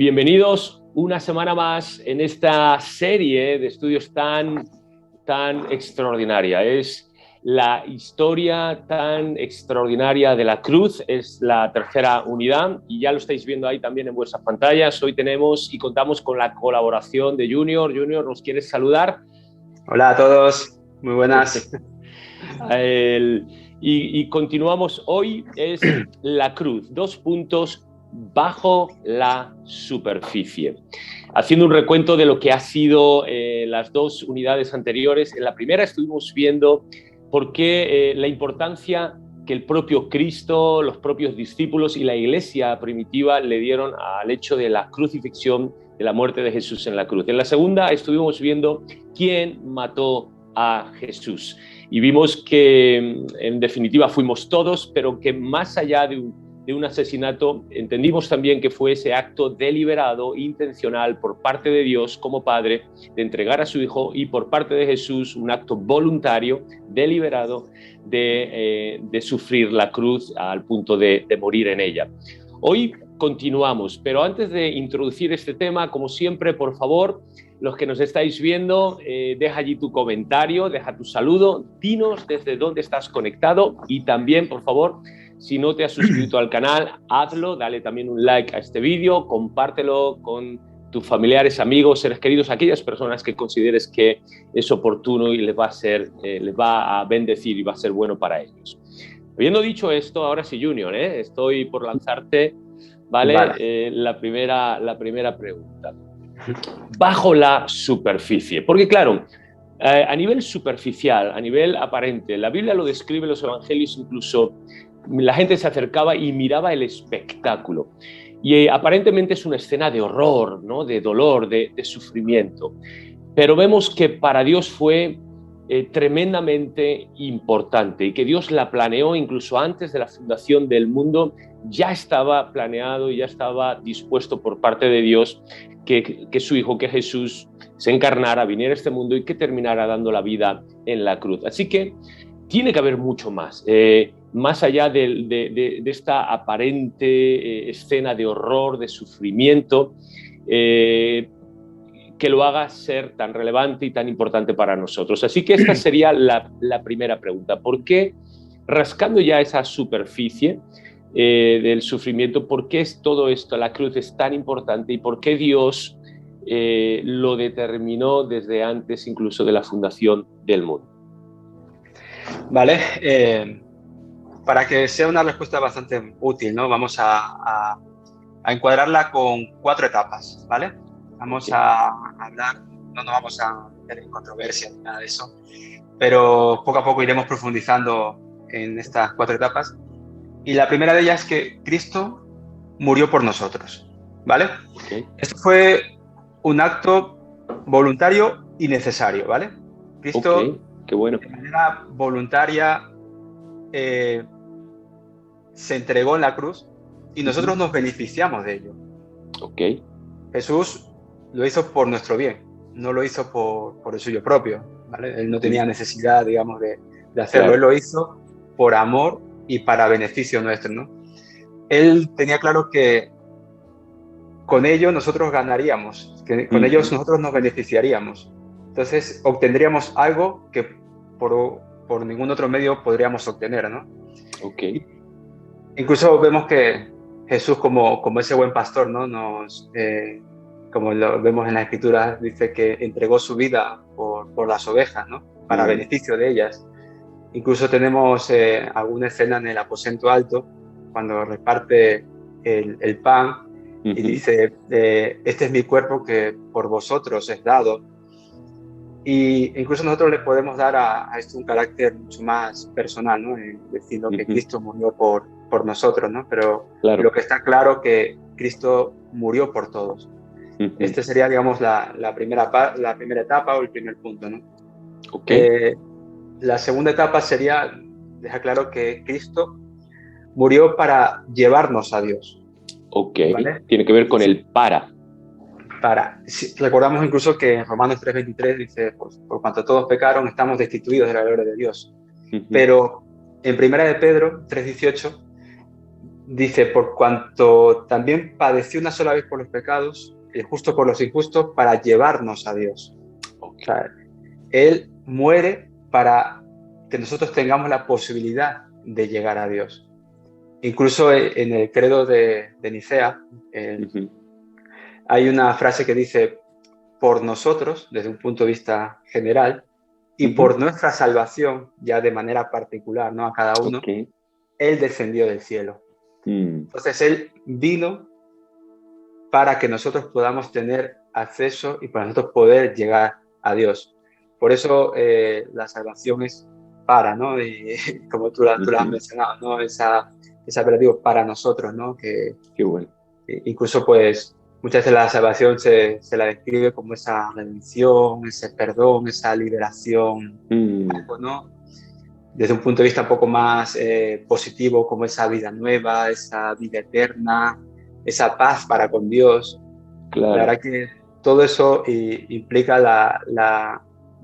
Bienvenidos una semana más en esta serie de estudios tan extraordinaria. Es la historia tan extraordinaria de la cruz, es la tercera unidad y ya lo estáis viendo ahí también en vuestras pantallas. Hoy tenemos y contamos con la colaboración de Junior. Junior, ¿nos quieres saludar? Hola a todos, muy buenas. Y continuamos. Hoy es la cruz, 2 puntos bajo la superficie. Haciendo un recuento de lo que ha sido las 2 unidades anteriores. En la primera estuvimos viendo por qué la importancia que el propio Cristo, los propios discípulos y la iglesia primitiva le dieron al hecho de la crucifixión, de la muerte de Jesús en la cruz. En la segunda estuvimos viendo quién mató a Jesús. Y vimos que, en definitiva, fuimos todos, pero que más allá de un asesinato, entendimos también que fue ese acto deliberado, intencional, por parte de Dios como Padre, de entregar a su Hijo, y por parte de Jesús, un acto voluntario, deliberado, de sufrir la cruz al punto de morir en ella. Hoy continuamos, pero antes de introducir este tema, como siempre, por favor, los que nos estáis viendo, deja allí tu comentario, deja tu saludo, dinos desde dónde estás conectado y también, por favor, si no te has suscrito al canal, hazlo, dale también un like a este vídeo, compártelo con tus familiares, amigos, seres queridos, aquellas personas que consideres que es oportuno y les va a bendecir y va a ser bueno para ellos. Habiendo dicho esto, ahora sí, Junior, estoy por lanzarte, ¿vale? La primera pregunta. Bajo la superficie. Porque claro, a nivel superficial, a nivel aparente, la Biblia lo describe, los evangelios incluso, la gente se acercaba y miraba el espectáculo. Y aparentemente es una escena de horror, ¿no? De dolor, de sufrimiento. Pero vemos que para Dios fue tremendamente importante y que Dios la planeó incluso antes de la fundación del mundo. Ya estaba planeado y ya estaba dispuesto por parte de Dios que su Hijo, que Jesús, se encarnara, viniera a este mundo y que terminara dando la vida en la cruz. Así que tiene que haber mucho más. Más allá de esta aparente escena de horror, de sufrimiento, que lo haga ser tan relevante y tan importante para nosotros. Así que esta sería la primera pregunta. ¿Por qué, rascando ya esa superficie del sufrimiento, por qué es todo esto, la cruz es tan importante y por qué Dios lo determinó desde antes incluso de la fundación del mundo? Vale, para que sea una respuesta bastante útil, ¿no? Vamos a encuadrarla con 4 etapas, ¿vale? Vamos a hablar, no nos vamos a meter en controversia ni nada de eso, pero poco a poco iremos profundizando en estas 4 etapas. Y la primera de ellas es que Cristo murió por nosotros, ¿vale? Okay. Esto fue un acto voluntario y necesario, ¿vale? Cristo, okay. Qué bueno. De manera voluntaria, se entregó en la cruz y nosotros nos beneficiamos de ello. Okay. Jesús lo hizo por nuestro bien, no lo hizo por el suyo propio, ¿vale? Él no tenía necesidad, digamos, de hacerlo. Claro. Él lo hizo por amor y para beneficio nuestro, ¿no? Él tenía claro que con ello nosotros ganaríamos, que con ellos nosotros nos beneficiaríamos. Entonces obtendríamos algo que por ningún otro medio podríamos obtener, ¿no? Okay. Incluso vemos que Jesús, como ese buen pastor, ¿no? Como lo vemos en la Escritura, dice que entregó su vida por las ovejas, ¿no? Para beneficio de ellas. Incluso tenemos alguna escena en el aposento alto, cuando reparte el pan y dice, este es mi cuerpo que por vosotros es dado. Y incluso nosotros le podemos dar a esto un carácter mucho más personal, ¿no? Diciendo que Cristo murió por nosotros, ¿no? Pero claro, lo que está claro que Cristo murió por todos. Este sería, digamos, la primera etapa o el primer punto, ¿no? Okay. La segunda etapa sería dejar claro que Cristo murió para llevarnos a Dios. Ok, ¿vale? Tiene que ver con el para. Recordamos incluso que en Romanos 3:23 dice, pues, por cuanto todos pecaron, estamos destituidos de la gloria de Dios. Pero en Primera de Pedro 3:18 dice, por cuanto también padeció una sola vez por los pecados, el justo por los injustos, para llevarnos a Dios. O sea, Él muere para que nosotros tengamos la posibilidad de llegar a Dios. Incluso en el credo de Nicea, hay una frase que dice, por nosotros, desde un punto de vista general, y por nuestra salvación, ya de manera particular, ¿no? A cada uno, Él descendió del cielo. Entonces, Él vino para que nosotros podamos tener acceso y para nosotros poder llegar a Dios. Por eso la salvación es para, ¿no? Y, como tú la has mencionado, ¿no? Esa verdad, digo, para nosotros, ¿no? Qué bueno. Incluso, pues, muchas veces la salvación se la describe como esa redención, ese perdón, esa liberación, ¿no? Desde un punto de vista un poco más positivo, como esa vida nueva, esa vida eterna, esa paz para con Dios. Claro. La verdad que todo eso implica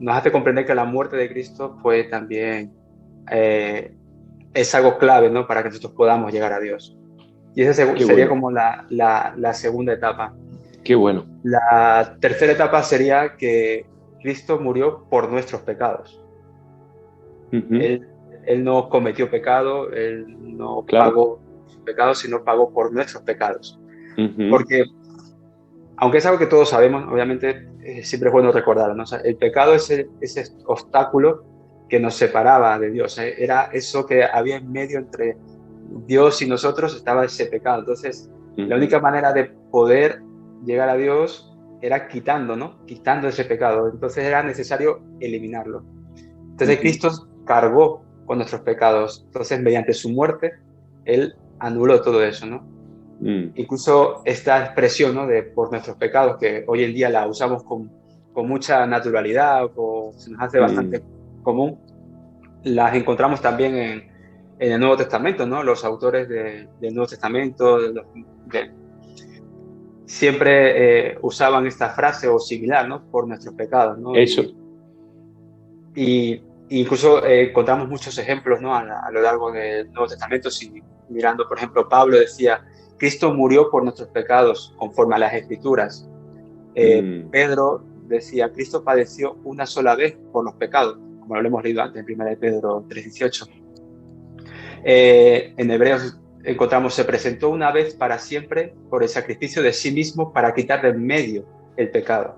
nos hace comprender que la muerte de Cristo fue también es algo clave, ¿no? Para que nosotros podamos llegar a Dios. Y esa sería como la segunda etapa. Qué bueno. La tercera etapa sería que Cristo murió por nuestros pecados. Él no cometió pecado, Él no pagó sus pecados, sino pagó por nuestros pecados. Porque, aunque es algo que todos sabemos, obviamente siempre es bueno recordarlo, ¿no? O sea, el pecado es ese obstáculo que nos separaba de Dios. Era eso que había en medio entre Dios y nosotros, estaba ese pecado. Entonces, la única manera de poder llegar a Dios era quitando ese pecado. Entonces era necesario eliminarlo. Entonces Cristo cargó con nuestros pecados. Entonces, mediante su muerte, Él anuló todo eso, ¿no? Incluso esta expresión, ¿no? De por nuestros pecados, que hoy en día la usamos con mucha naturalidad, se nos hace bastante común, las encontramos también en el Nuevo Testamento, ¿no? Los autores del Nuevo Testamento siempre usaban esta frase o similar, ¿no? Por nuestros pecados, ¿no? Eso. Y incluso encontramos muchos ejemplos, ¿no? A lo largo del Nuevo Testamento. Si mirando, por ejemplo, Pablo decía, Cristo murió por nuestros pecados conforme a las Escrituras. Pedro decía, Cristo padeció una sola vez por los pecados, como lo hemos leído antes en 1 Pedro 3:18. En Hebreos encontramos, se presentó una vez para siempre por el sacrificio de sí mismo para quitar de en medio el pecado.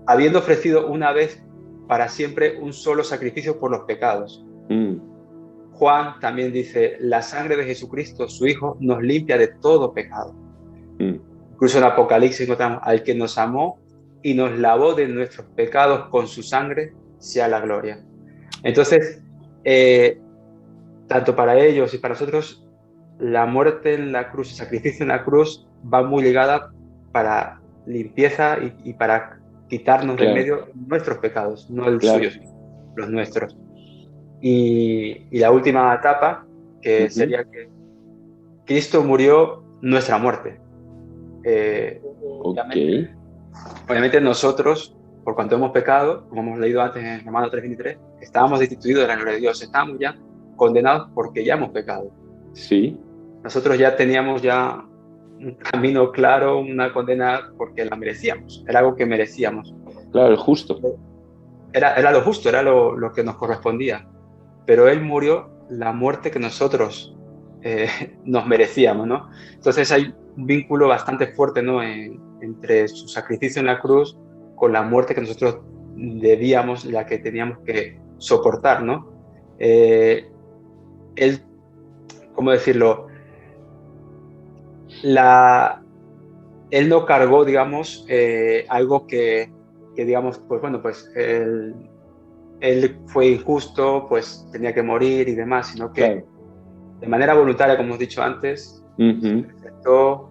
Habiendo ofrecido una vez para siempre un solo sacrificio por los pecados. Juan también dice, la sangre de Jesucristo, su Hijo, nos limpia de todo pecado. Incluso en Apocalipsis encontramos, al que nos amó y nos lavó de nuestros pecados con su sangre, sea la gloria. Entonces, tanto para ellos y para nosotros, la muerte en la cruz, el sacrificio en la cruz, va muy ligada para limpieza y para quitarnos de medio nuestros pecados, no el suyo, los nuestros. Y la última etapa, que sería que Cristo murió nuestra muerte. Obviamente nosotros, por cuanto hemos pecado, como hemos leído antes en Romanos 3:23, estábamos destituidos de la gloria de Dios, estábamos ya condenados porque ya hemos pecado. Sí. Nosotros ya teníamos ya un camino claro, una condena porque la merecíamos, era algo que merecíamos. Claro, justo. Era lo justo, era lo que nos correspondía. Pero Él murió la muerte que nosotros nos merecíamos, ¿no? Entonces hay un vínculo bastante fuerte, ¿no? Entre su sacrificio en la cruz con la muerte que nosotros debíamos, la que teníamos que soportar, ¿no? Él, ¿cómo decirlo? Él no cargó, digamos, algo que digamos, pues bueno, pues él fue injusto, pues tenía que morir y demás, sino que de manera voluntaria, como hemos dicho antes, se presentó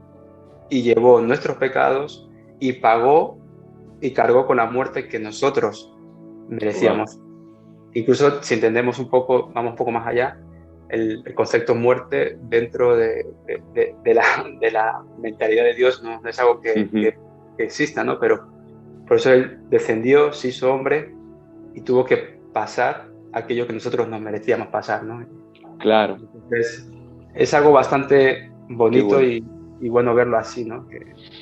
y llevó nuestros pecados y pagó y cargó con la muerte que nosotros merecíamos. Incluso si entendemos un poco, vamos un poco más allá, el concepto muerte dentro de la mentalidad de Dios no es algo que exista, ¿no? Pero por eso Él descendió, se hizo hombre y tuvo que pasar aquello que nosotros nos merecíamos pasar, ¿no? Claro. Entonces, es algo bastante bonito Qué y bueno verlo así, ¿no? Que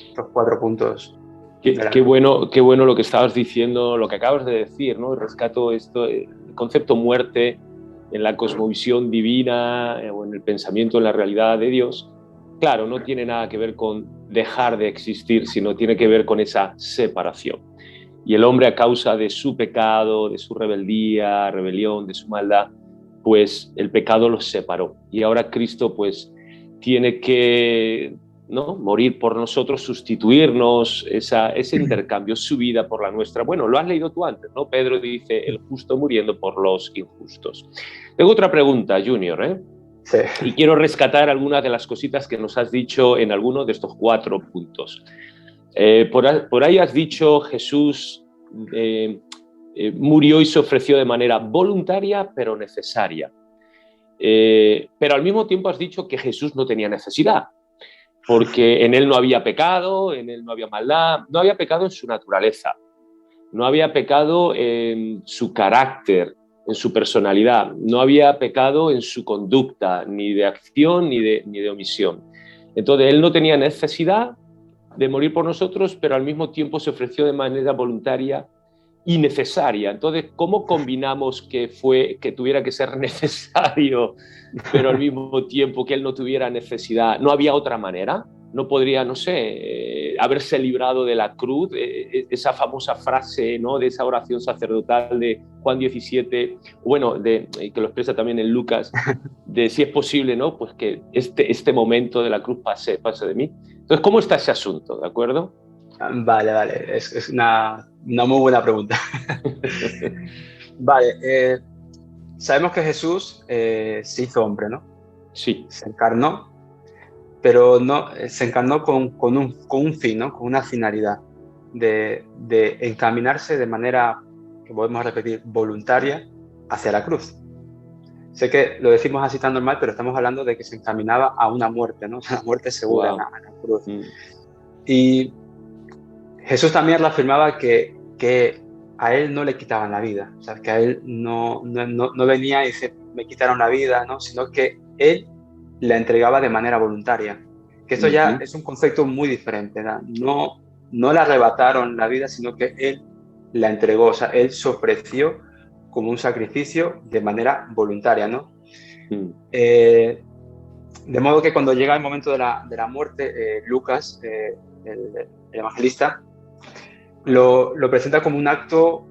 estos 4 puntos. Qué bueno lo que estabas diciendo, lo que acabas de decir, ¿no? Rescato esto, el concepto muerte en la cosmovisión divina o en el pensamiento, en la realidad de Dios. Claro, no tiene nada que ver con dejar de existir, sino tiene que ver con esa separación. Y el hombre, a causa de su pecado, de su rebelión, de su maldad, pues el pecado los separó. Y ahora Cristo pues tiene que, ¿no?, morir por nosotros, sustituirnos ese intercambio, su vida por la nuestra. Bueno, lo has leído tú antes, ¿no? Pedro dice, el justo muriendo por los injustos. Tengo otra pregunta, Junior, ¿eh? Sí. Y quiero rescatar algunas de las cositas que nos has dicho en alguno de estos 4 puntos. Por ahí has dicho, Jesús murió y se ofreció de manera voluntaria, pero necesaria. Pero al mismo tiempo has dicho que Jesús no tenía necesidad, porque en él no había pecado, en él no había maldad, no había pecado en su naturaleza, no había pecado en su carácter, en su personalidad, no había pecado en su conducta, ni de acción ni de omisión. Entonces, él no tenía necesidad de morir por nosotros, pero al mismo tiempo se ofreció de manera voluntaria y necesaria. Entonces, ¿cómo combinamos que tuviera que ser necesario, pero al mismo tiempo que él no tuviera necesidad? ¿No había otra manera? ¿No podría, no sé, haberse librado de la cruz? Esa famosa frase, ¿no?, de esa oración sacerdotal de Juan 17, bueno, que lo expresa también en Lucas, de si es posible, ¿no?, pues que este momento de la cruz pase de mí. Entonces, ¿cómo está ese asunto? ¿De acuerdo? Vale. Es una muy buena pregunta. Vale, sabemos que Jesús se hizo hombre, ¿no? Sí. Se encarnó, pero no, se encarnó con un fin, ¿no? Con una finalidad de encaminarse de manera, que podemos repetir, voluntaria hacia la cruz. Sé que lo decimos así tan normal, pero estamos hablando de que se encaminaba a una muerte, ¿no? Una muerte segura en la cruz. Y Jesús también reafirmaba que a él no le quitaban la vida, o sea, que a él no venía y dice, me quitaron la vida, ¿no? Sino que él la entregaba de manera voluntaria. Que esto ya es un concepto muy diferente, ¿no? No le arrebataron la vida, sino que él la entregó, o sea, él se ofreció como un sacrificio de manera voluntaria, ¿no? De modo que cuando llega el momento de la muerte, Lucas, el evangelista, lo presenta como un acto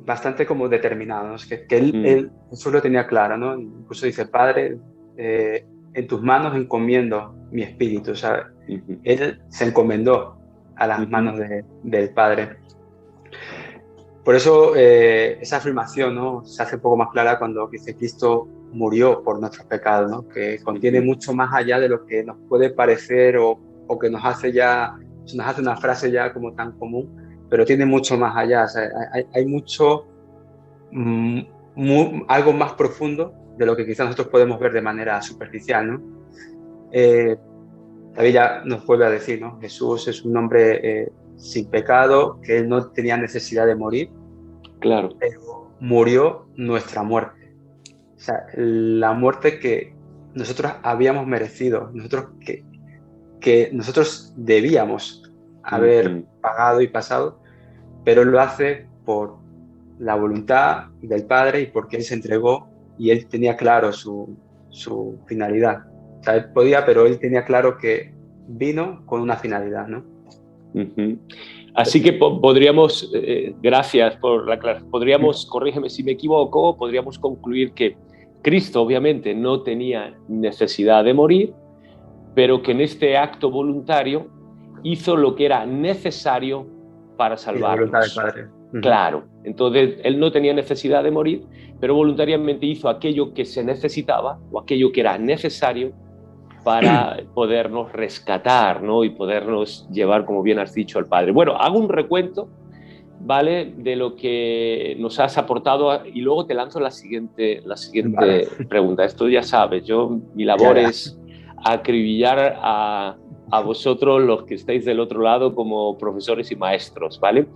bastante como determinado, ¿no? Que él Jesús lo tenía claro, ¿no? Incluso dice, Padre, en tus manos encomiendo mi espíritu, ¿sabes? Él se encomendó a las manos del Padre. Por eso esa afirmación, ¿no?, se hace un poco más clara cuando dice Cristo murió por nuestros pecados, ¿no?, que contiene mucho más allá de lo que nos puede parecer o que nos hace una frase ya como tan común, pero tiene mucho más allá. O sea, hay mucho, algo más profundo de lo que quizás nosotros podemos ver de manera superficial, ¿no? David ya nos vuelve a decir, ¿no?, Jesús es un hombre sin pecado, que él no tenía necesidad de morir, claro, pero murió nuestra muerte. O sea, la muerte que nosotros habíamos merecido, que nosotros debíamos haber pagado y pasado, pero él lo hace por la voluntad del Padre y porque él se entregó y él tenía claro su finalidad. O sea, él podía, pero él tenía claro que vino con una finalidad, ¿no? Así que podríamos, gracias por la aclaración, podríamos, corrígeme si me equivoco, podríamos concluir que Cristo obviamente no tenía necesidad de morir, pero que en este acto voluntario hizo lo que era necesario para salvarnos. La voluntad del Padre. Claro, entonces él no tenía necesidad de morir, pero voluntariamente hizo aquello que se necesitaba o aquello que era necesario para podernos rescatar, ¿no?, y podernos llevar, como bien has dicho, al Padre. Bueno, hago un recuento, ¿vale?, de lo que nos has aportado y luego te lanzo la siguiente pregunta. Esto ya sabes, mi labor es acribillar a a vosotros los que estáis del otro lado como profesores y maestros, ¿vale?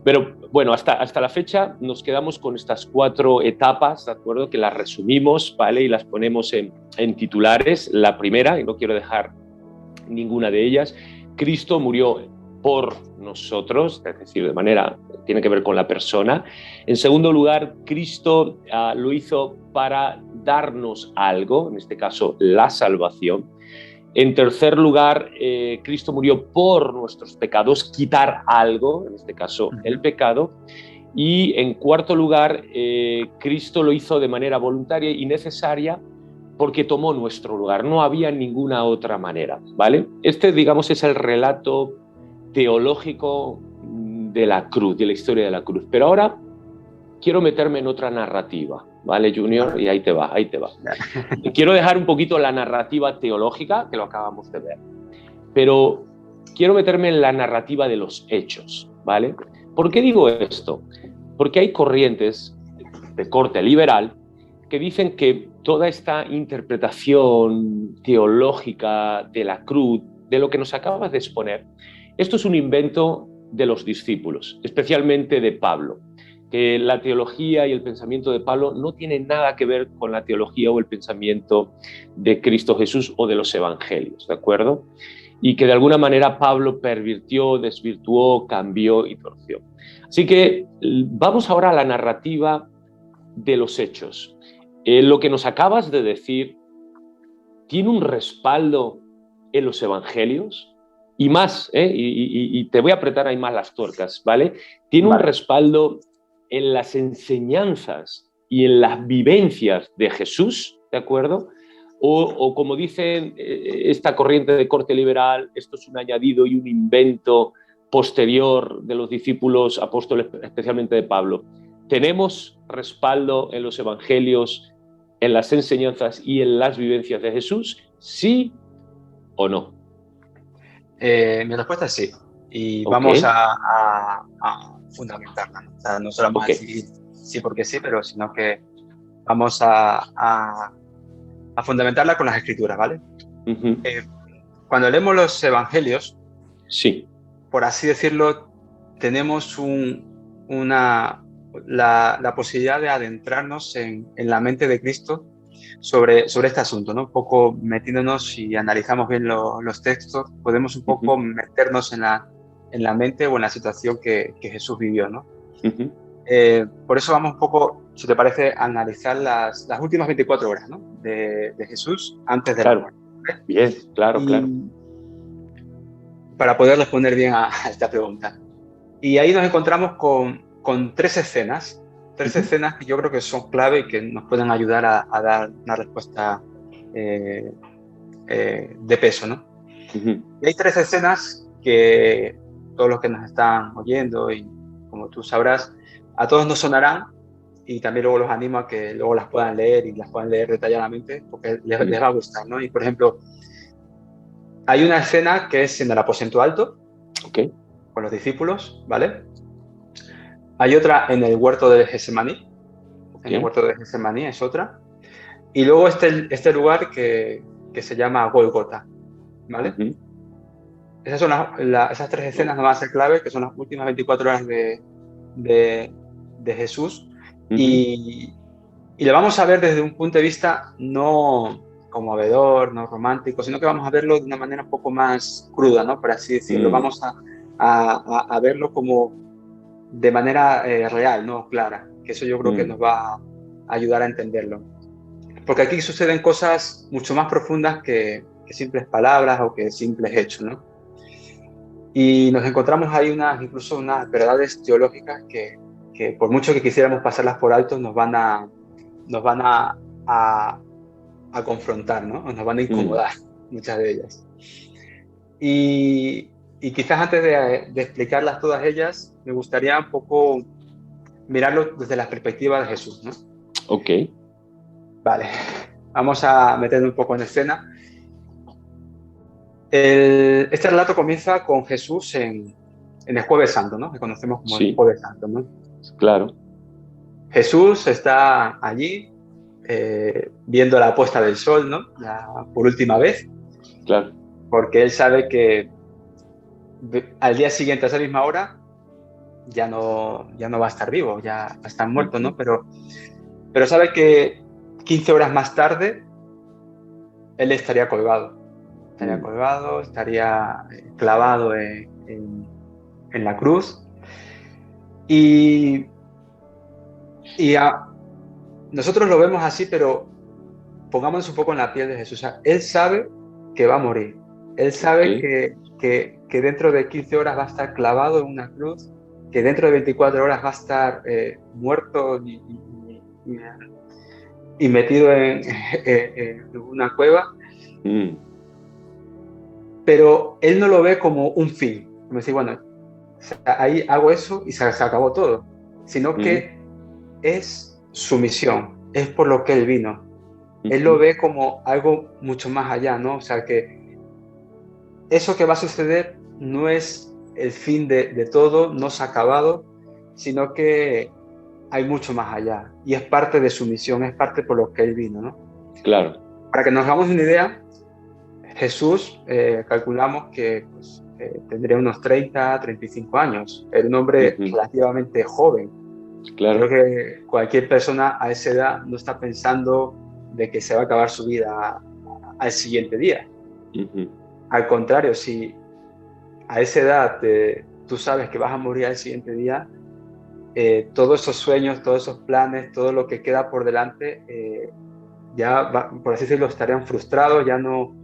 Pero bueno, hasta la fecha nos quedamos con estas 4 etapas, ¿de acuerdo? Que las resumimos, ¿vale? Y las ponemos en titulares. La primera, y no quiero dejar ninguna de ellas, Cristo murió por nosotros, es decir, de manera, tiene que ver con la persona. En segundo lugar, Cristo lo hizo para darnos algo, en este caso la salvación. En tercer lugar, Cristo murió por nuestros pecados, quitar algo, en este caso el pecado. Y en cuarto lugar, Cristo lo hizo de manera voluntaria y necesaria porque tomó nuestro lugar. No había ninguna otra manera, ¿vale? Este, digamos, es el relato teológico de la cruz, de la historia de la cruz. Pero ahora quiero meterme en otra narrativa, ¿vale, Junior? Y ahí te va. Quiero dejar un poquito la narrativa teológica, que lo acabamos de ver, pero quiero meterme en la narrativa de los hechos, ¿vale? ¿Por qué digo esto? Porque hay corrientes de corte liberal que dicen que toda esta interpretación teológica de la cruz, de lo que nos acabas de exponer, esto es un invento de los discípulos, especialmente de Pablo, que la teología y el pensamiento de Pablo no tienen nada que ver con la teología o el pensamiento de Cristo Jesús o de los evangelios, ¿de acuerdo? Y que de alguna manera Pablo pervirtió, desvirtuó, cambió y torció. Así que vamos ahora a la narrativa de los hechos. Lo que nos acabas de decir tiene un respaldo en los evangelios y más, y te voy a apretar ahí más las tuercas, ¿vale? Tiene un respaldo en las enseñanzas y en las vivencias de Jesús, ¿de acuerdo? O como dicen esta corriente de corte liberal, esto es un añadido y un invento posterior de los discípulos apóstoles, especialmente de Pablo. ¿Tenemos respaldo en los evangelios, en las enseñanzas y en las vivencias de Jesús? ¿Sí o no? Mi respuesta es sí. Y vamos a fundamentarla, ¿no? O sea, no solo vamos a decir sí porque sí, pero sino que vamos a fundamentarla con las escrituras, ¿vale? Cuando leemos los evangelios, sí, por así decirlo, tenemos la posibilidad de adentrarnos en la mente de Cristo sobre este asunto, ¿no? Un poco metiéndonos, si analizamos bien los textos, podemos un poco meternos en la mente o en la situación que Jesús vivió, ¿no? Por eso vamos un poco, si te parece, a analizar las últimas 24 horas, ¿no? de Jesús antes de la muerte. ¿Okay? Bien, claro. Para poder responder bien a esta pregunta. Y ahí nos encontramos con 3 escenas. 3 escenas que yo creo que son clave y que nos pueden ayudar a dar una respuesta de peso, ¿no? Y hay 3 escenas que todos los que nos están oyendo y como tú sabrás, a todos nos sonarán, y también luego los animo a que luego las puedan leer y las puedan leer detalladamente porque les va a gustar, ¿no? Y por ejemplo, hay una escena que es en el aposento alto, con los discípulos, ¿vale? Hay otra en el huerto de Getsemaní. En el huerto de Getsemaní es otra. Y luego este lugar que se llama Gólgota, ¿vale? Esas son esas 3 escenas nos van a ser clave, que son las últimas 24 horas de Jesús. Y lo vamos a ver desde un punto de vista no conmovedor, no romántico, sino que vamos a verlo de una manera un poco más cruda, ¿no? Por así decirlo. Vamos a verlo como de manera real, no clara, que eso yo creo que nos va a ayudar a entenderlo. Porque aquí suceden cosas mucho más profundas que simples palabras o que simples hechos, ¿no? Y nos encontramos ahí incluso unas verdades teológicas que por mucho que quisiéramos pasarlas por alto, nos van a confrontar, ¿no? Nos van a incomodar, muchas de ellas. Y quizás antes de explicarlas todas ellas, me gustaría un poco mirarlo desde la perspectiva de Jesús, ¿no? Vale, vamos a meternos un poco en escena. Este relato comienza con Jesús en el Jueves Santo, ¿no? Que conocemos como el Jueves Santo, ¿no? Claro. Jesús está allí viendo la puesta del sol, ¿no? Por última vez. Claro. porque él sabe que al día siguiente, a esa misma hora, ya no va a estar vivo, ya va a estar muerto, ¿no? Pero sabe que 15 horas más tarde él estaría colgado. Estaría clavado en la cruz. Y nosotros lo vemos así, pero pongámonos un poco en la piel de Jesús. O sea, él sabe que va a morir. Él sabe que dentro de 15 horas va a estar clavado en una cruz, que dentro de 24 horas va a estar muerto y metido en una cueva. Pero él no lo ve como un fin. Como decir, bueno, ahí hago eso y se acabó todo. Sino que es su misión, es por lo que él vino. Él lo ve como algo mucho más allá, ¿no? O sea, que eso que va a suceder no es el fin de todo, no se ha acabado, sino que hay mucho más allá. Y es parte de su misión, es parte por lo que él vino, ¿no? Claro. Para que nos hagamos una idea, Jesús, calculamos que tendría unos 30, 35 años. Era un hombre relativamente joven. Claro. Creo que cualquier persona a esa edad no está pensando de que se va a acabar su vida al siguiente día. Al contrario, si a esa edad tú sabes que vas a morir al siguiente día, todos esos sueños, todos esos planes, todo lo que queda por delante, por así decirlo, estarían frustrados, ya no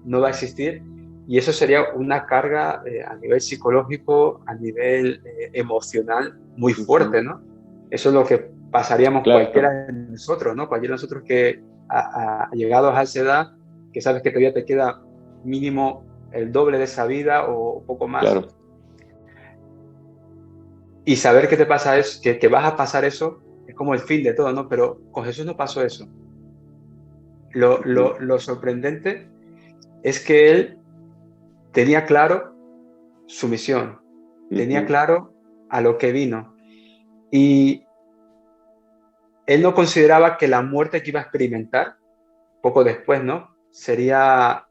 va a existir. Y eso sería una carga a nivel psicológico, a nivel emocional muy fuerte, ¿no? Eso es lo que pasaríamos cualquiera de nosotros, ¿no? Cualquiera de nosotros que llegados a esa edad, que sabes que todavía te queda mínimo el doble de esa vida o poco más. Claro. Y saber que te pasa eso, que vas a pasar eso, es como el fin de todo, ¿no? Pero con Jesús no pasó eso. Lo sorprendente es que él tenía claro su misión, tenía claro a lo que vino. Y él no consideraba que la muerte que iba a experimentar poco después, ¿no?, sería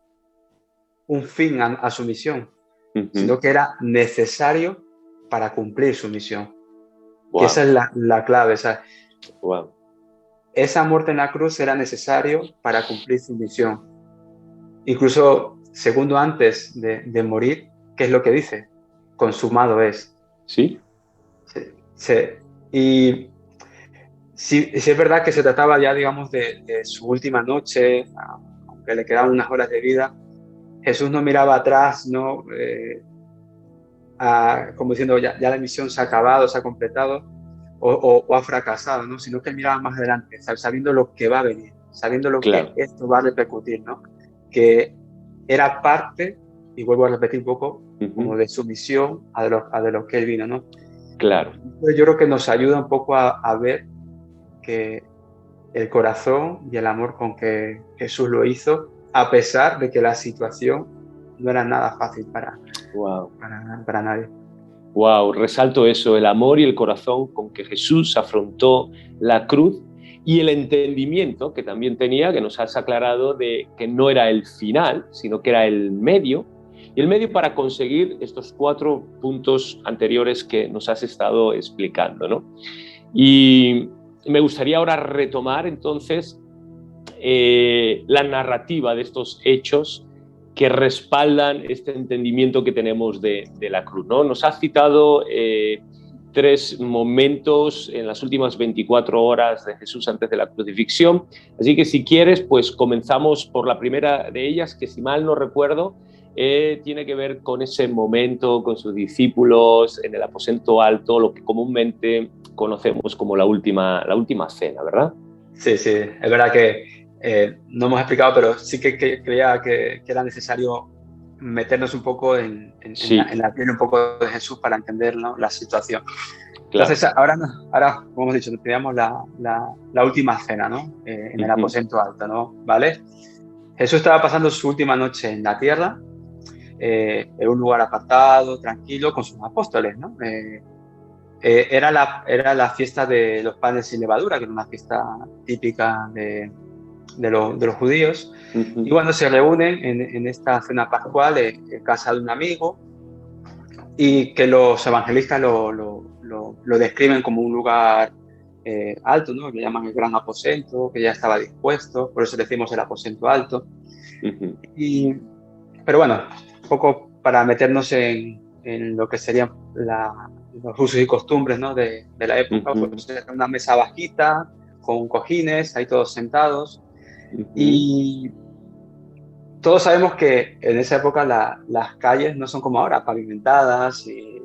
un fin a su misión, sino que era necesario para cumplir su misión. Wow. Que esa es la clave. O sea, wow. Esa muerte en la cruz era necesario para cumplir su misión. Incluso segundo antes de morir, ¿qué es lo que dice? Consumado es. ¿Sí? Sí. Y sí, es verdad que se trataba ya, digamos, de su última noche, aunque le quedaban unas horas de vida. Jesús no miraba atrás, ¿no? Como diciendo, ya la misión se ha acabado, se ha completado, o ha fracasado, ¿no? Sino que él miraba más adelante, sabiendo lo que va a venir, sabiendo lo que esto va a repercutir, ¿no? Que era parte, y vuelvo a repetir un poco, como de su misión a de lo que él vino, ¿no? Claro. Entonces yo creo que nos ayuda un poco a ver que el corazón y el amor con que Jesús lo hizo, a pesar de que la situación no era nada fácil para nadie. Wow, resalto eso, el amor y el corazón con que Jesús afrontó la cruz y el entendimiento que también tenía, que nos has aclarado, de que no era el final, sino que era el medio, y el medio para conseguir estos 4 puntos anteriores que nos has estado explicando, ¿no? Y me gustaría ahora retomar entonces la narrativa de estos hechos que respaldan este entendimiento que tenemos de la cruz, ¿no? Nos has citado 3 momentos en las últimas 24 horas de Jesús antes de la crucifixión, así que si quieres, pues comenzamos por la primera de ellas, que si mal no recuerdo, tiene que ver con ese momento con sus discípulos en el aposento alto, lo que comúnmente conocemos como la última cena, ¿verdad? Sí, es verdad que no hemos explicado, pero sí que creía que era necesario meternos un poco en la piel un poco de Jesús para entender, ¿no?, la situación. Claro. Entonces, ahora, como hemos dicho, teníamos la última cena, ¿no?, en el aposento alto, ¿no? ¿Vale? Jesús estaba pasando su última noche en la tierra, en un lugar apartado, tranquilo, con sus apóstoles, ¿no? Era la fiesta de los panes sin levadura, que era una fiesta típica de de los judíos. Y bueno, se reúnen en esta cena pascual en casa de un amigo, y que los evangelistas lo describen como un lugar alto, ¿no? Que llaman el gran aposento, que ya estaba dispuesto, por eso decimos el aposento alto. Pero bueno, un poco para meternos en lo que serían los usos y costumbres, ¿no? de la época, pues era una mesa bajita, con cojines, ahí todos sentados. Y todos sabemos que en esa época las calles no son como ahora, pavimentadas y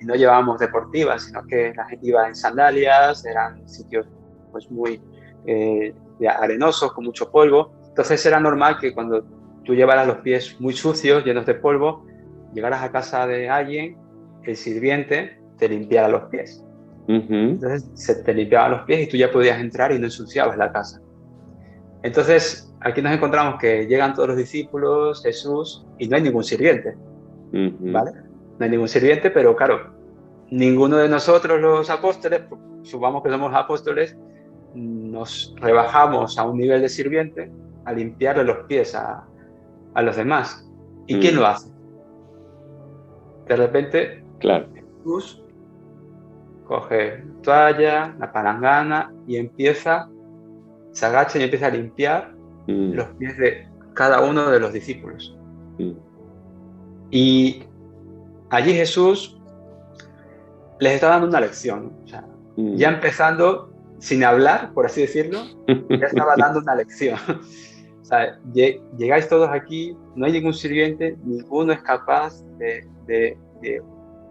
no llevábamos deportivas, sino que la gente iba en sandalias, eran sitios pues muy arenosos, con mucho polvo. Entonces era normal que cuando tú llevaras los pies muy sucios, llenos de polvo, llegaras a casa de alguien, el sirviente te limpiara los pies. Entonces se te limpiaban los pies y tú ya podías entrar y no ensuciabas la casa. Entonces, aquí nos encontramos que llegan todos los discípulos, Jesús, y no hay ningún sirviente, ¿vale? No hay ningún sirviente, pero claro, ninguno de nosotros los apóstoles, supongamos que somos apóstoles, nos rebajamos a un nivel de sirviente a limpiarle los pies a los demás. ¿Y quién lo hace? De repente, Jesús coge toalla, la palangana y se agacha y empieza a limpiar los pies de cada uno de los discípulos. Y allí Jesús les está dando una lección, ¿no? O sea, ya empezando, sin hablar, por así decirlo, ya estaba dando una lección. O sea, llegáis todos aquí, no hay ningún sirviente, ninguno es capaz de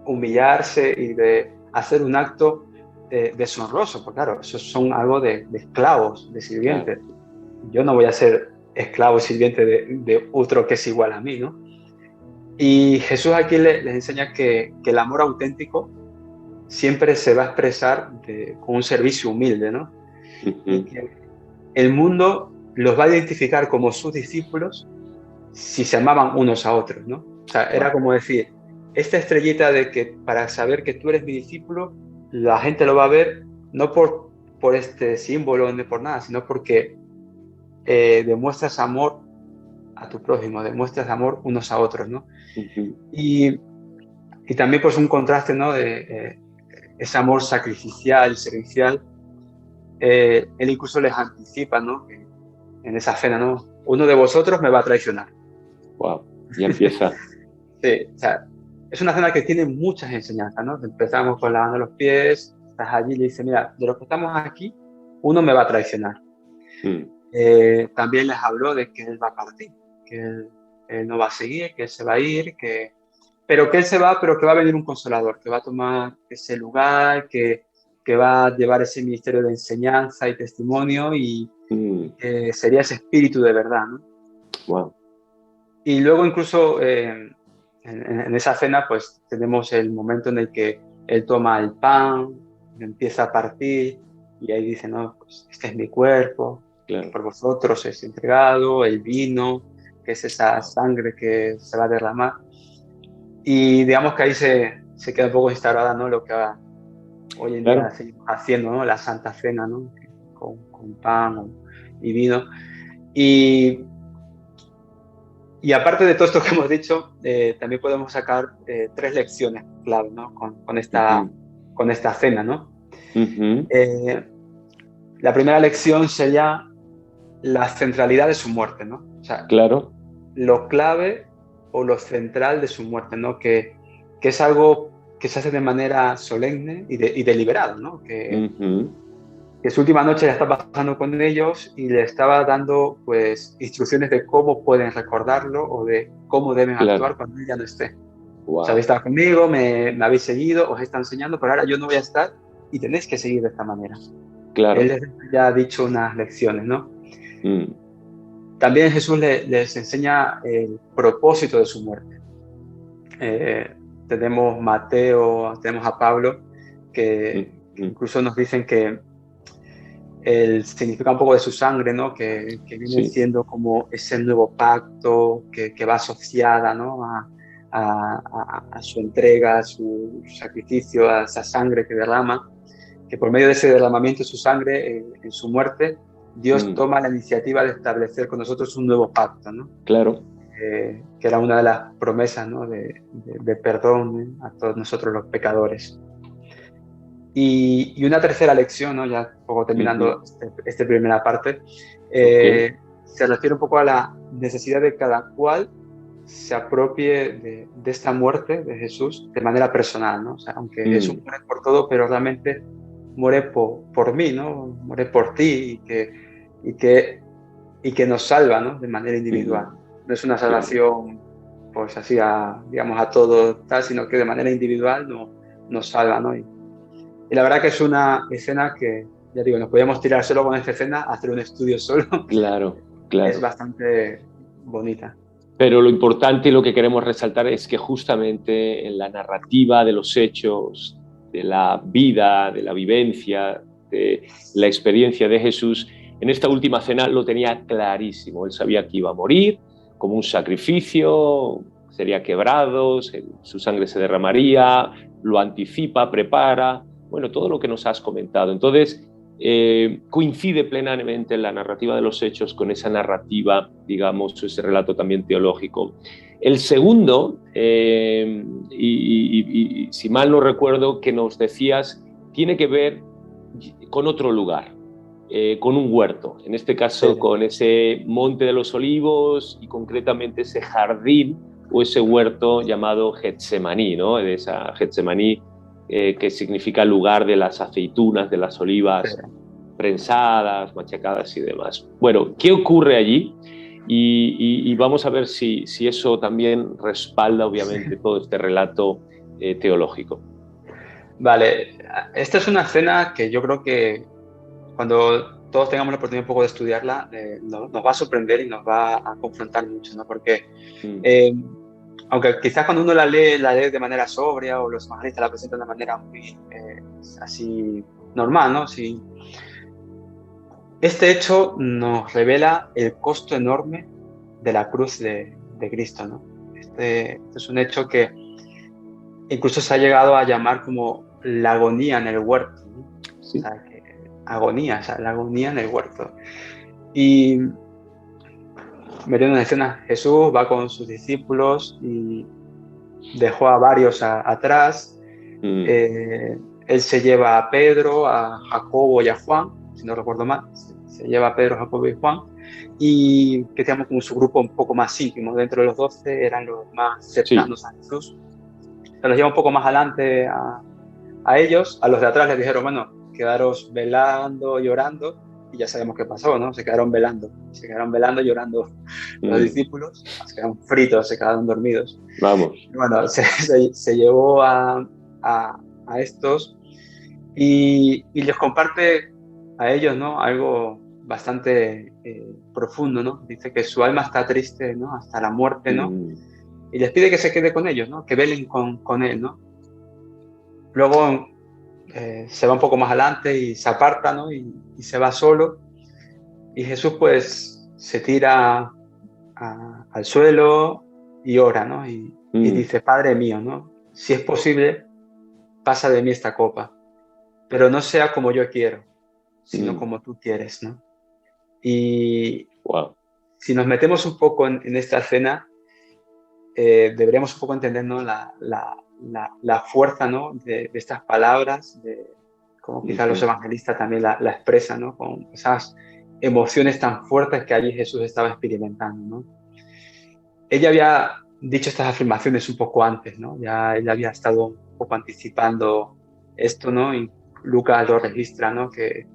humillarse y de hacer un acto deshonroso, porque claro, eso son algo de esclavos, de sirvientes. Claro. Yo no voy a ser esclavo y sirviente de otro que es igual a mí, ¿no? Y Jesús aquí les enseña que el amor auténtico siempre se va a expresar con un servicio humilde, ¿no? Y que el mundo los va a identificar como sus discípulos si se amaban unos a otros, ¿no? O sea, era como decir, esta estrellita de que para saber que tú eres mi discípulo, la gente lo va a ver no por este símbolo ni por nada, sino porque demuestras amor a tu prójimo, demuestras amor unos a otros, ¿no? Y también pues un contraste, ¿no? De ese amor sacrificial, servicial. Él incluso les anticipa, ¿no? En esa cena, ¿no? Uno de vosotros me va a traicionar. Wow, ya empieza. Sí, o sea, es una cena que tiene muchas enseñanzas, ¿no? Empezamos con lavando los pies, estás allí y le dice, mira, de los que estamos aquí, uno me va a traicionar. También les habló de que él va a partir, que él no va a seguir, que él se va a ir, pero que él se va, pero que va a venir un consolador, que va a tomar ese lugar, que va a llevar ese ministerio de enseñanza y testimonio y que sería ese espíritu de verdad, ¿no? Wow. Y luego incluso en esa cena pues tenemos el momento en el que él toma el pan, empieza a partir y ahí dice, no, pues este es mi cuerpo, claro, que por vosotros es entregado, el vino, que es esa sangre que se va a derramar. Y digamos que ahí se queda un poco instaurada, ¿no? Lo que hoy en día seguimos haciendo, ¿no? La Santa Cena, ¿no? Con pan y vino. Y aparte de todo esto que hemos dicho, también podemos sacar 3 lecciones clave, ¿no? Con esta cena, ¿no? La primera lección sería la centralidad de su muerte, ¿no? O sea, claro, lo clave o lo central de su muerte, ¿no? Que es algo que se hace de manera solemne y deliberada, ¿no? Que su última noche la está pasando con ellos y le estaba dando pues instrucciones de cómo pueden recordarlo o de cómo deben actuar cuando él ya no esté. Wow. O sea, habéis estado conmigo, me habéis seguido, os está enseñando, pero ahora yo no voy a estar y tenéis que seguir de esta manera. Claro. Él les ya ha dicho unas lecciones, ¿no? También Jesús les enseña el propósito de su muerte. Tenemos Mateo, tenemos a Pablo, que incluso nos dicen que el significa un poco de su sangre, ¿no? Que viene siendo como ese nuevo pacto que va asociada, ¿no? a su entrega, a su sacrificio, a esa sangre que derrama, que por medio de ese derramamiento de su sangre en su muerte Dios toma la iniciativa de establecer con nosotros un nuevo pacto, ¿no? Claro. Que era una de las promesas, ¿no? de perdón, ¿eh? A todos nosotros los pecadores. Y una tercera lección, ¿no? Ya un poco terminando esta primera parte, se refiere un poco a la necesidad de cada cual se apropie de esta muerte de Jesús de manera personal, ¿no? O sea, aunque Jesús muere por todo, pero realmente muere por mí, ¿no? Muere por ti y que nos salva, ¿no? De manera individual. No es una salvación, pues así, digamos, a todo tal, sino que de manera individual nos salva, ¿no? Y la verdad que es una escena que, ya digo, nos podíamos tirar solo con esta escena, hacer un estudio solo. Claro. Es bastante bonita. Pero lo importante y lo que queremos resaltar es que justamente en la narrativa de los hechos, de la vida, de la vivencia, de la experiencia de Jesús, en esta última cena lo tenía clarísimo. Él sabía que iba a morir como un sacrificio, sería quebrado, su sangre se derramaría, lo anticipa, prepara, bueno, todo lo que nos has comentado. Entonces, coincide plenamente en la narrativa de los hechos con esa narrativa, digamos, ese relato también teológico. El segundo, y si mal no recuerdo, que nos decías, tiene que ver con otro lugar, con un huerto, en este caso con ese Monte de los Olivos y concretamente ese jardín o ese huerto llamado Getsemaní, ¿no? De esa Getsemaní que significa lugar de las aceitunas, de las olivas prensadas, machacadas y demás. Bueno, ¿qué ocurre allí? Y vamos a ver si eso también respalda, obviamente, todo este relato teológico. Vale, esta es una escena que yo creo que cuando todos tengamos la oportunidad un poco de estudiarla, nos va a sorprender y nos va a confrontar mucho, ¿no? Porque aunque quizás cuando uno la lee de manera sobria o los evangelistas la presentan de manera muy así normal, ¿no? Sí. Este hecho nos revela el costo enorme de la cruz de Cristo, ¿no? Este es un hecho que incluso se ha llegado a llamar como la agonía en el huerto, ¿no? Sí. O sea, agonía, o sea, la agonía en el huerto. Y metiendo en escena, Jesús va con sus discípulos y dejó a varios atrás. Él se lleva a Pedro, a Jacobo y a Juan, si no recuerdo mal, se lleva a Pedro, Jacobo y Juan, y que teníamos como su grupo un poco más íntimo. Dentro de los 12 eran los más cercanos a Jesús. Se los lleva un poco más adelante a ellos. A los de atrás les dijeron, bueno, quedaros velando y orando, y ya sabemos qué pasó, ¿no? Se quedaron velando y llorando los discípulos, se quedaron fritos, se quedaron dormidos. Vamos. Bueno, se llevó a estos y les comparte a ellos, ¿no? Algo bastante profundo, ¿no? Dice que su alma está triste, ¿no? Hasta la muerte, ¿no? Y les pide que se quede con ellos, ¿no? Que velen con él, ¿no? Luego se va un poco más adelante y se aparta, ¿no? Y se va solo. Y Jesús, pues, se tira al suelo y ora, ¿no? Y dice, Padre mío, ¿no? Si es posible, pasa de mí esta copa, pero no sea como yo quiero, sino como tú quieres, ¿no? Y si nos metemos un poco en esta escena, deberíamos un poco entender, ¿no? la fuerza, ¿no? de estas palabras, como quizás los evangelistas también la expresan, ¿no? Con esas emociones tan fuertes que allí Jesús estaba experimentando, ¿no? Ella había dicho estas afirmaciones un poco antes, ¿no? Ya ella había estado un poco anticipando esto, ¿no? Y Lucas lo registra, ¿no? Que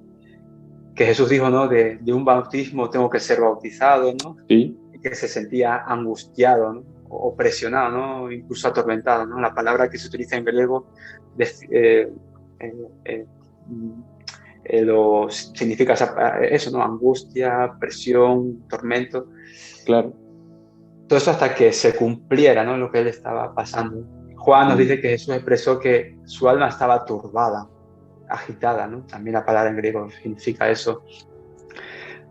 Jesús dijo, ¿no? De un bautismo tengo que ser bautizado, ¿no? Sí. Y que se sentía angustiado, ¿no? O presionado, ¿no? Incluso atormentado, ¿no? La palabra que se utiliza en griego significa eso, ¿no? Angustia, presión, tormento. Claro. Todo eso hasta que se cumpliera, ¿no? Lo que él estaba pasando. Juan nos dice que Jesús expresó que su alma estaba turbada, agitada, ¿no? También la palabra en griego significa eso.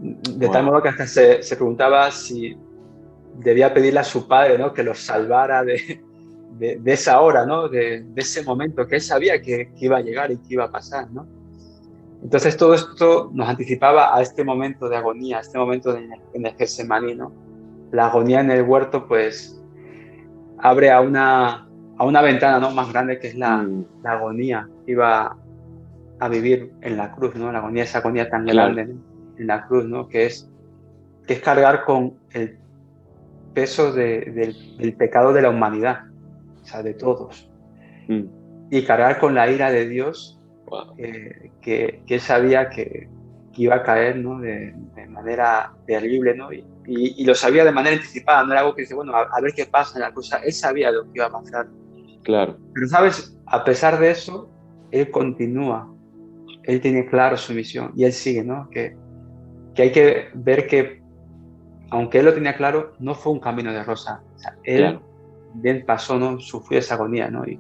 De tal modo que hasta se preguntaba si debía pedirle a su padre, ¿no? Que los salvara de esa hora, ¿no? De ese momento que él sabía que iba a llegar y que iba a pasar, ¿no? Entonces todo esto nos anticipaba a este momento de agonía, a este momento en el Getsemaní, ¿no? La agonía en el huerto pues abre a una ventana, ¿no?, más grande, que es la agonía que iba a vivir en la cruz, ¿no? La agonía, esa agonía tan claro, grande, ¿no?, en la cruz, ¿no?, que es cargar con el peso del pecado de la humanidad, o sea, de todos, y cargar con la ira de Dios, wow, que él sabía que iba a caer, ¿no?, de manera terrible, ¿no? Y lo sabía de manera anticipada, no era algo que dice, bueno, a ver qué pasa en la cosa. Él sabía lo que iba a pasar. claro, Pero, ¿sabes? A pesar de eso, él continúa, él tiene claro su misión y él sigue, ¿no? Que hay que ver que, aunque él lo tenía claro, no fue un camino de rosa. O sea, él claro. bien pasó, ¿no?, sufrió esa agonía, ¿no? Y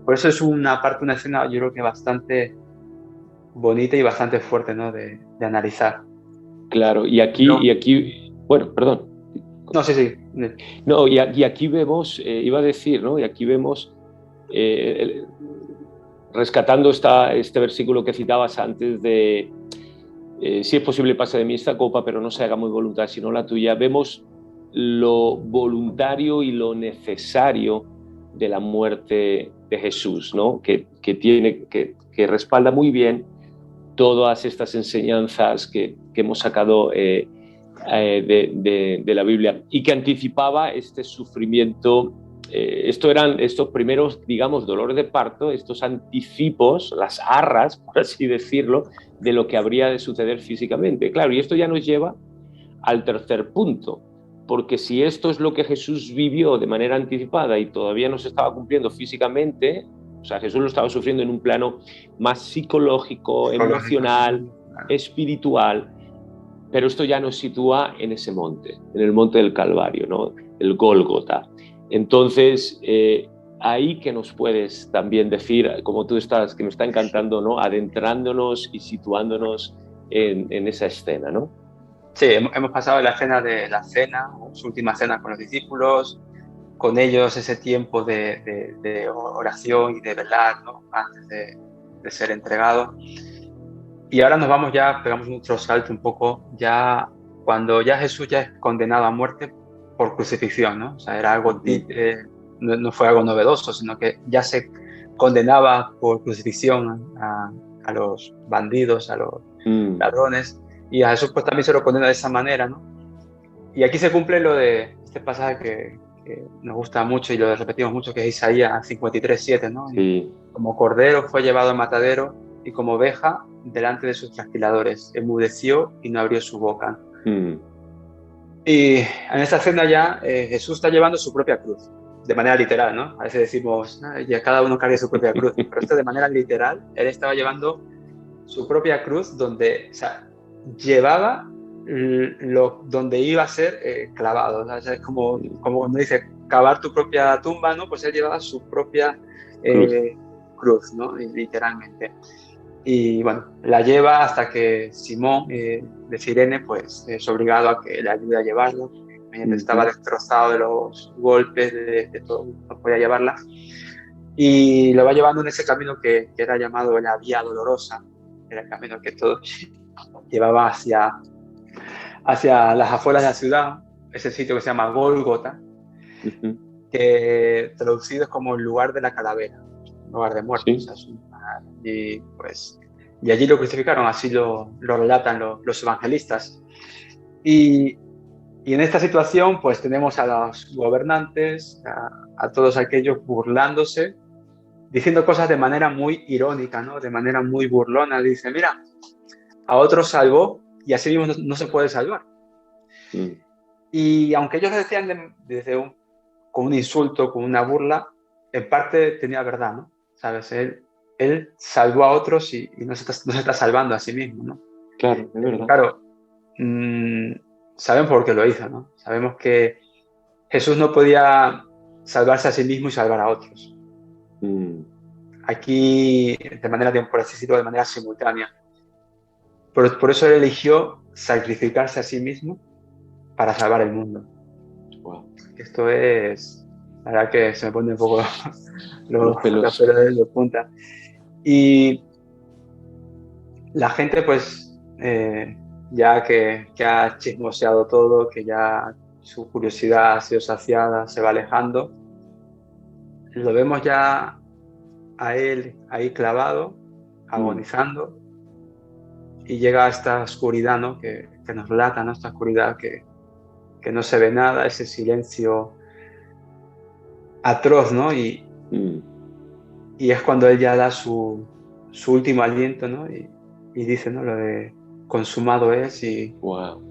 por eso es una escena, yo creo que bastante bonita y bastante fuerte, ¿no?, de analizar. Claro, No, bueno, perdón. no, sí, sí. No, y aquí vemos, iba a decir, ¿no? Y aquí vemos, eh, rescatando este versículo que citabas antes de, si es posible pase de mí esta copa, pero no se haga mi voluntad sino la tuya, vemos lo voluntario y lo necesario de la muerte de Jesús, ¿no? Que respalda muy bien todas estas enseñanzas que hemos sacado de la Biblia y que anticipaba este sufrimiento. Esto eran estos primeros, digamos, dolores de parto, estos anticipos, las arras, por así decirlo, de lo que habría de suceder físicamente. Claro, y esto ya nos lleva al tercer punto, porque si esto es lo que Jesús vivió de manera anticipada y todavía no se estaba cumpliendo físicamente, o sea, Jesús lo estaba sufriendo en un plano más psicológico, Psicológico, emocional, claro. espiritual, pero esto ya nos sitúa en ese monte, en el monte del Calvario, ¿no? El Gólgota. Entonces, ahí que nos puedes también decir, como tú estás, que me está encantando, ¿no? Adentrándonos y situándonos en esa escena, ¿no? Sí, hemos pasado la escena de la cena, su última cena con los discípulos, con ellos ese tiempo de oración y de velar, ¿no?, antes de ser entregado. Y ahora nos vamos, ya pegamos otro salto un poco, ya cuando ya Jesús ya es condenado a muerte por crucifixión, ¿no? O sea, era algo, no fue algo novedoso, sino que ya se condenaba por crucifixión a los bandidos, a los ladrones, y a Jesús pues también se lo condena de esa manera, ¿no? Y aquí se cumple lo de este pasaje que nos gusta mucho y lo repetimos mucho, que es Isaías 53:7, ¿no? Y Sí. como cordero fue llevado al matadero y como oveja delante de sus trasquiladores, enmudeció y no abrió su boca. Y en esta escena ya Jesús está llevando su propia cruz, de manera literal, ¿no? A veces decimos, ya cada uno carga su propia cruz, pero esto de manera literal, él estaba llevando su propia cruz donde, o sea, llevaba donde iba a ser clavado, ¿no? O sea, es como uno dice, cavar tu propia tumba, ¿no? Pues él llevaba su propia Cruz. cruz, ¿no? Literalmente. Y bueno, la lleva hasta que Simón de Cirene pues es obligado a que le ayude a llevarlo. Estaba destrozado de los golpes, de todo, no podía llevarla. Y lo va llevando en ese camino que era llamado la Vía Dolorosa, era el camino que todo llevaba hacia las afueras de la ciudad, ese sitio que se llama Gólgota, que traducido es como el lugar de la calavera, lugar de muerte. Sí. O sea, y allí lo crucificaron, así lo relatan los evangelistas. Y en esta situación, pues tenemos a los gobernantes, a todos aquellos burlándose, diciendo cosas de manera muy irónica, ¿no? De manera muy burlona. Dice, mira, a otros salvó y así mismo no se puede salvar. Y aunque ellos lo decían con un insulto, con una burla, en parte tenía verdad, ¿no? ¿Sabes? Él salvó a otros y no se está salvando a sí mismo, ¿no? Claro, es verdad. Claro, sabemos por qué lo hizo, ¿no? Sabemos que Jesús no podía salvarse a sí mismo y salvar a otros. Aquí, por así decirlo, de manera simultánea. Por eso él eligió sacrificarse a sí mismo para salvar el mundo. Wow. Esto es, la verdad que se me pone un poco Los los pelos. pelos de punta. Y la gente, pues, ya que ha chismoseado todo, que ya su curiosidad ha sido saciada, se va alejando, lo vemos ya a él ahí clavado, agonizando, y llega a esta oscuridad, ¿no? que nos relata, ¿no? Esta oscuridad que no se ve nada, ese silencio atroz, ¿no? Y es cuando él ya da su último aliento, ¿no? Y dice, ¿no? Lo de consumado es, Wow.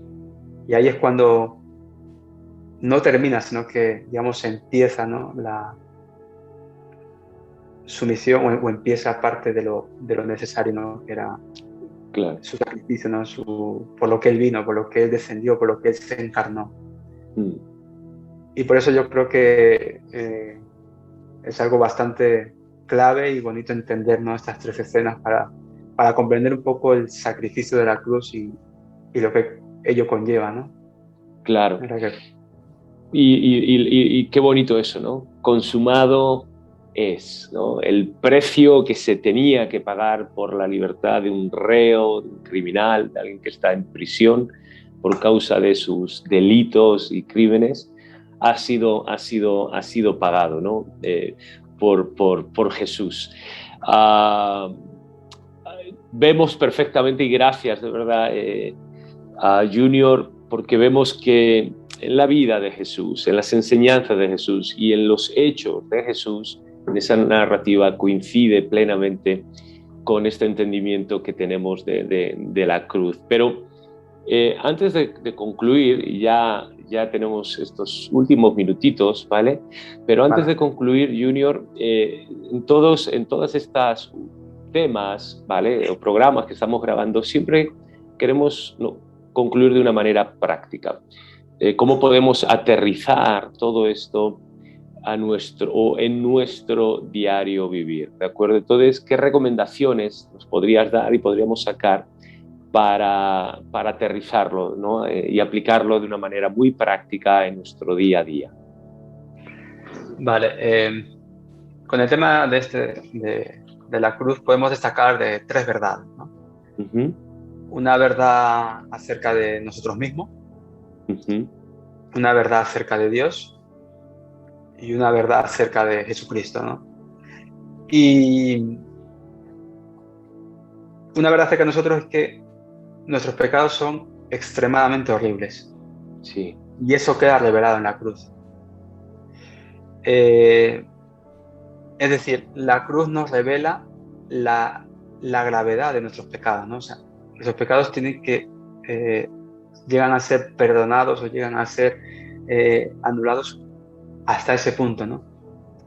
y ahí es cuando no termina, sino que, digamos, empieza, ¿no? Su misión, o empieza parte de lo necesario, ¿no? Que era Claro. su sacrificio, ¿no? Por lo que él vino, por lo que él descendió, por lo que él se encarnó. Y por eso yo creo que es algo bastante clave y bonito entender, ¿no? Estas 3 escenas para comprender un poco el sacrificio de la cruz y lo que ello conlleva, ¿no? Claro. Y qué bonito eso, ¿no? Consumado es, ¿no? El precio que se tenía que pagar por la libertad de un reo, de un criminal, de alguien que está en prisión por causa de sus delitos y crímenes, ha sido pagado, ¿no? Por Jesús. Vemos perfectamente, y gracias de verdad a Junior, porque vemos que en la vida de Jesús, en las enseñanzas de Jesús y en los hechos de Jesús, en esa narrativa coincide plenamente con este entendimiento que tenemos de la cruz. Pero antes de concluir, y ya tenemos estos últimos minutitos, ¿vale? Pero antes de concluir, Junior, en todas estas temas, ¿vale? O programas que estamos grabando, siempre queremos concluir de una manera práctica. ¿Cómo podemos aterrizar todo esto en nuestro diario vivir? ¿De acuerdo? Entonces, ¿qué recomendaciones nos podrías dar y podríamos sacar para aterrizarlo, ¿no? Y aplicarlo de una manera muy práctica en nuestro día a día? Vale, con el tema de la cruz podemos destacar de 3 verdades, ¿no? Una verdad acerca de nosotros mismos, una verdad acerca de Dios y una verdad acerca de Jesucristo, ¿no? Y una verdad acerca de nosotros es que nuestros pecados son extremadamente horribles. Sí. Y eso queda revelado en la cruz. Es decir, la cruz nos revela la gravedad de nuestros pecados, ¿no? O sea, esos pecados llegan a ser perdonados o llegan a ser anulados hasta ese punto, ¿no?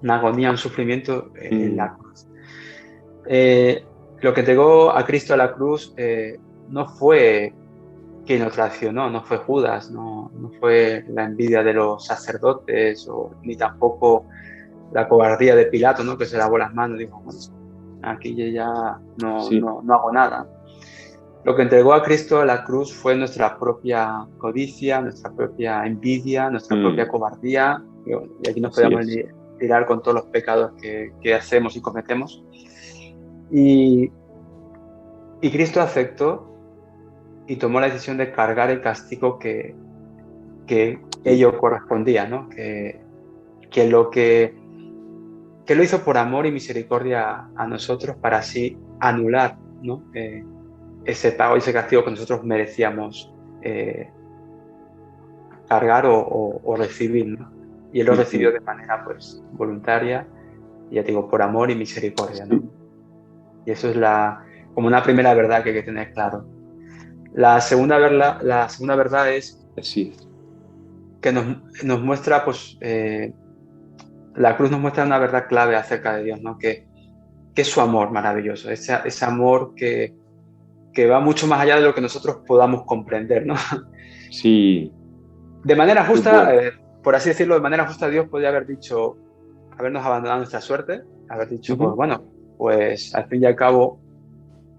Una agonía, un sufrimiento en la cruz. Lo que entregó a Cristo a la cruz no fue quien lo traicionó, no fue Judas, no fue la envidia de los sacerdotes, ni tampoco la cobardía de Pilato, ¿no? Que se lavó las manos y dijo, bueno, aquí ya no hago nada. Lo que entregó a Cristo a la cruz fue nuestra propia codicia, nuestra propia envidia, nuestra propia cobardía, y aquí nos podemos tirar con todos los pecados que hacemos y cometemos. Y Cristo aceptó y tomó la decisión de cargar el castigo que ello correspondía, ¿no? Que lo hizo por amor y misericordia a nosotros para así anular, ¿no? Ese pago y ese castigo que nosotros merecíamos cargar o recibir, ¿no? Y él lo recibió de manera pues voluntaria, y ya te digo, por amor y misericordia, ¿no? Y eso es como una primera verdad que hay que tener claro. La segunda verdad es que nos muestra, pues, la cruz nos muestra una verdad clave acerca de Dios, ¿no? Que es su amor maravilloso, ese amor que va mucho más allá de lo que nosotros podamos comprender, ¿no? Sí. De manera justa, por así decirlo, de manera justa, Dios podría habernos abandonado nuestra suerte, haber dicho, pues bueno, pues al fin y al cabo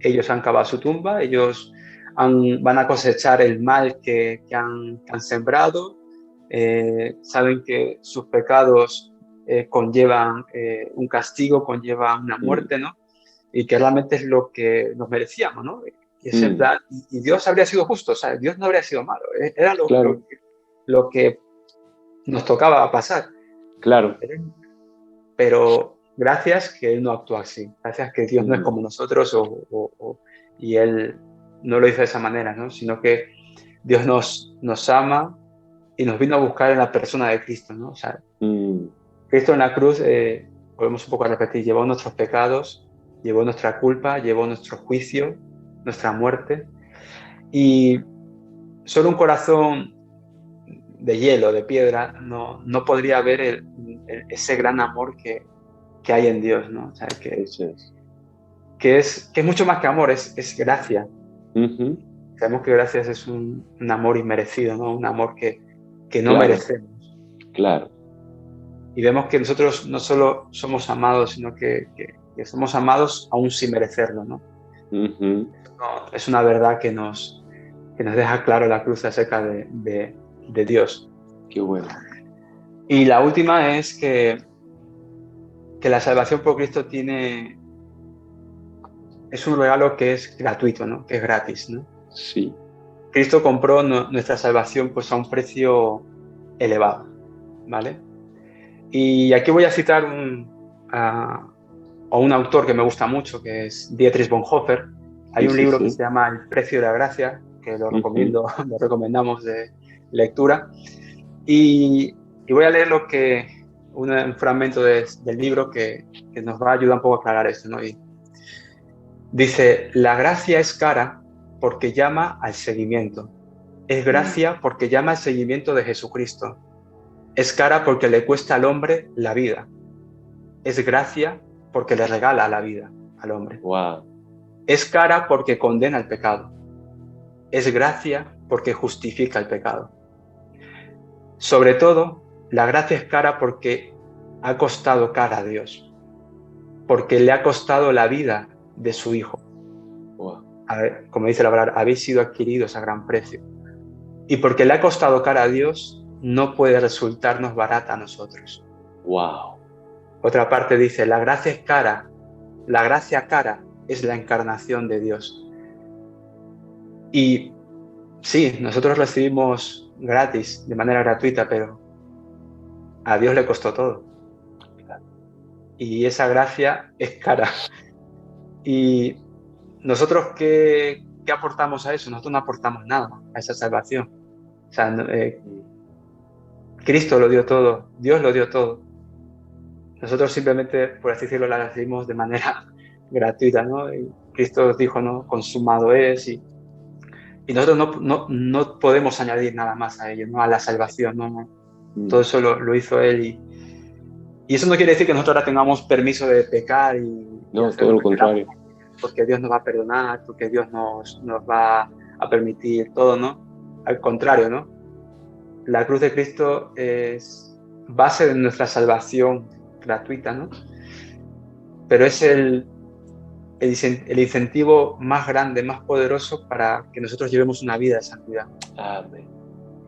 ellos han cavado su tumba, ellos van a cosechar el mal que han sembrado, saben que sus pecados conllevan un castigo, conllevan una muerte, ¿no? Y que realmente es lo que nos merecíamos, ¿no? Y ese plan, y Dios habría sido justo, o sea, Dios no habría sido malo, era Claro. lo que nos tocaba pasar. Claro. Pero gracias que Él no actúa así, gracias que Dios no es como nosotros y Él no lo hizo de esa manera, ¿no? Sino que Dios nos ama y nos vino a buscar en la persona de Cristo, ¿no? O sea, Cristo en la cruz, volvemos un poco a repetir, llevó nuestros pecados, llevó nuestra culpa, llevó nuestro juicio, nuestra muerte, y solo un corazón de hielo, de piedra, no podría ver ese gran amor que hay en Dios, ¿no? O sea, Eso es. que es mucho más que amor, es gracia. Sabemos que gracias es un amor inmerecido, ¿no? Un amor que no Claro. merecemos. Claro. Y vemos que nosotros no solo somos amados, sino que somos amados aún sin merecerlo, ¿no? Es una verdad que nos deja claro la cruz acerca de Dios. Qué bueno. Y la última es que la salvación por Cristo es un regalo que es gratuito, ¿no? Que es gratis, ¿no? Sí. Cristo compró nuestra salvación pues a un precio elevado, ¿vale? Y aquí voy a citar a un autor que me gusta mucho, que es Dietrich Bonhoeffer. Hay un libro que se llama El precio de la gracia, que lo recomiendo, lo recomendamos de lectura. Y voy a leer un fragmento del libro que nos va a ayudar un poco a aclarar esto, ¿no? Y dice, la gracia es cara porque llama al seguimiento. Es gracia porque llama al seguimiento de Jesucristo. Es cara porque le cuesta al hombre la vida. Es gracia porque le regala la vida al hombre. Wow. Es cara porque condena el pecado. Es gracia porque justifica el pecado. Sobre todo, la gracia es cara porque ha costado cara a Dios. Porque le ha costado la vida de su Hijo. Wow. Como dice la palabra, habéis sido adquiridos a gran precio. Y porque le ha costado cara a Dios, no puede resultarnos barata a nosotros. Wow. Otra parte dice, la gracia es cara. La gracia cara es la encarnación de Dios. Y sí, nosotros recibimos gratis, de manera gratuita, pero a Dios le costó todo. Y esa gracia es cara. Y nosotros, ¿qué aportamos a eso? Nosotros no aportamos nada a esa salvación. O sea, Cristo lo dio todo, Dios lo dio todo. Nosotros simplemente, por así decirlo, la recibimos de manera gratuita, ¿no? Y Cristo dijo, ¿no? Consumado es. Y nosotros no podemos añadir nada más a ello, ¿no? A la salvación, ¿no? Todo eso lo hizo Él. Y eso no quiere decir que nosotros ahora tengamos permiso de pecar no, todo lo contrario. Porque Dios nos va a perdonar, porque Dios nos va a permitir todo, ¿no? Al contrario, ¿no? La cruz de Cristo es base de nuestra salvación gratuita, ¿no? Pero es el incentivo más grande, más poderoso para que nosotros llevemos una vida de santidad. Amén.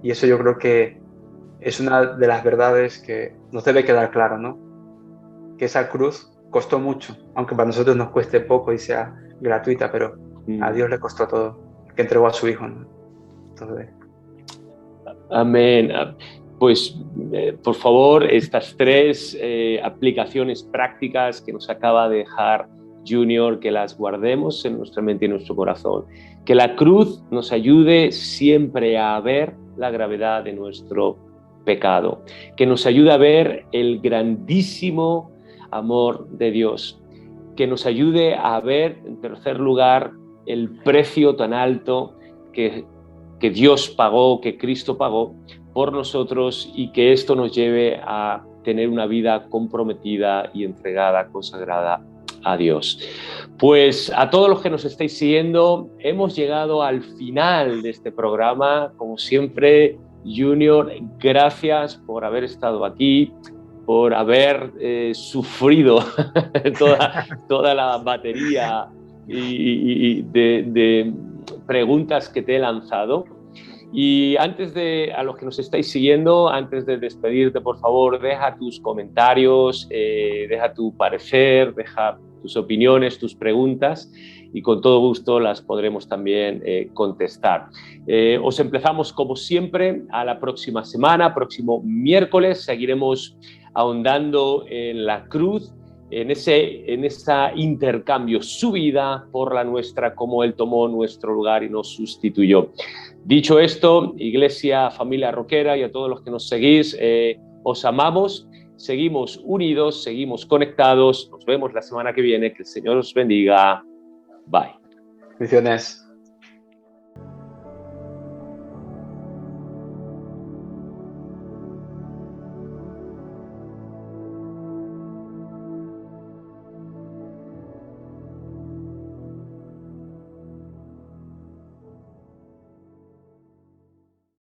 Y eso yo creo que es una de las verdades que nos debe quedar claro, ¿no? Que esa cruz costó mucho, aunque para nosotros nos cueste poco y sea gratuita, pero a Dios le costó todo, que entregó a su Hijo, ¿no? Entonces, amén. Pues, por favor, estas tres aplicaciones prácticas que nos acaba de dejar Junior, que las guardemos en nuestra mente y en nuestro corazón. Que la cruz nos ayude siempre a ver la gravedad de nuestro pecado. Que nos ayude a ver el grandísimo amor de Dios. Que nos ayude a ver, en tercer lugar, el precio tan alto que Dios pagó, que Cristo pagó por nosotros, y que esto nos lleve a tener una vida comprometida y entregada, consagrada a Dios. Pues a todos los que nos estáis siguiendo, hemos llegado al final de este programa. Como siempre, Junior, gracias por haber estado aquí, por haber sufrido toda la batería y de preguntas que te he lanzado. Y a los que nos estáis siguiendo, antes de despedirte, por favor, deja tus comentarios, deja tu parecer, deja tus opiniones, tus preguntas, y con todo gusto las podremos también contestar. Os emplazamos como siempre a la próxima semana, próximo miércoles, seguiremos ahondando en la cruz, en ese intercambio, su vida por la nuestra, como Él tomó nuestro lugar y nos sustituyó. Dicho esto, Iglesia, familia roquera y a todos los que nos seguís, os amamos, seguimos unidos, seguimos conectados. Nos vemos la semana que viene. Que el Señor os bendiga. Bye. Bendiciones.